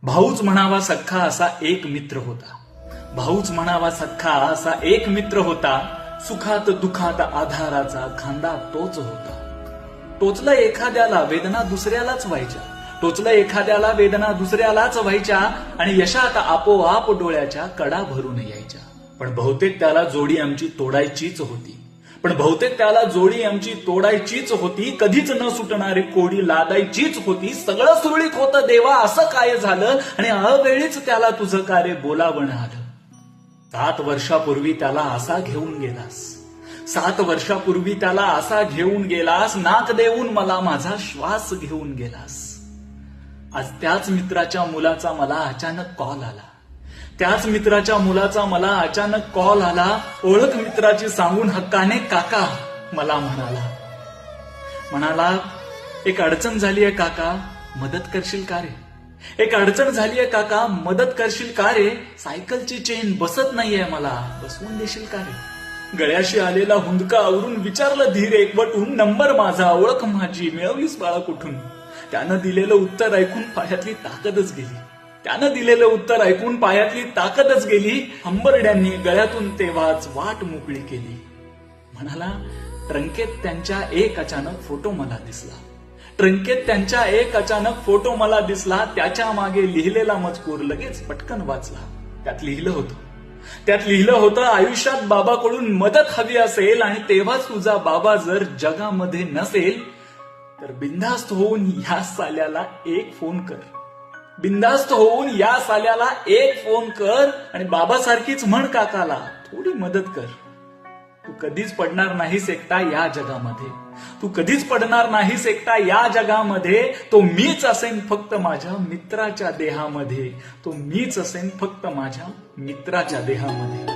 भाऊच म्हणावा सख्खा असा एक मित्र होता. भाऊच म्हणावा सख्खा असा एक मित्र होता. सुखात दुखात आधाराचा खांदा तोच होता. टोचलं एखाद्याला वेदना दुसऱ्यालाच व्हायच्या. टोचलं एखाद्याला वेदना दुसऱ्यालाच व्हायच्या आणि यशात आपोआप डोळ्याच्या कडा भरून यायच्या. पण बहुतेक त्याला जोडी आमची तोडायचीच होती. कधीच न सुटणारी कोडी लादायचीच होती. सगळं सुरळीत होतं देवा, असं काय झालं आणि अवेळीच त्याला तुझं कार्य बोलावणं आलं. 7 वर्षापूर्वी त्याला असा घेऊन गेलास. 7 वर्षापूर्वी त्याला असा घेऊन गेलास. नाक देऊन मला माझा श्वास घेऊन गेलास. आज त्याच मित्राच्या मुलाचा मला अचानक कॉल आला. ओळख मित्राची सांगून हक्काने काका मला म्हणाला एक अडचण झालीये काका, मदत करशील का रे? मदत करशील का रे? सायकलची चेन बसत नाहीये मला, बसवून देशील का रे? गळ्याशी आलेला हुंदका आवरून विचारलं धीर एकवटून, नंबर माझा, ओळख माझी, मिळवलीस बाळा कुठून? त्यानं दिलेलं उत्तर ऐकून पायातली ताकदच गेली. हंबरड्यांनी गळ्यातून तेव्हाच वाट मोकळी केली. म्हणाला ट्रंकेत त्यांच्या एक अचानक फोटो मला दिसला. त्याच्या मागे लिहिलेला मजकूर लगेच पटकन वाचला. त्यात लिहिलं होतं आयुष्यात बाबाकडून मदत हवी असेल आणि तेव्हाच तुझा बाबा जर जगामध्ये नसेल तर बिनधास्त होऊन या साल्याला एक फोन कर आणि बाबासारखीच म्हण काकाला थोडी मदत कर. तू कधीच पडणार नाहीस एकटा या जगामध्ये. तो मीच असेन फक्त माझ्या मित्राच्या देहामध्ये.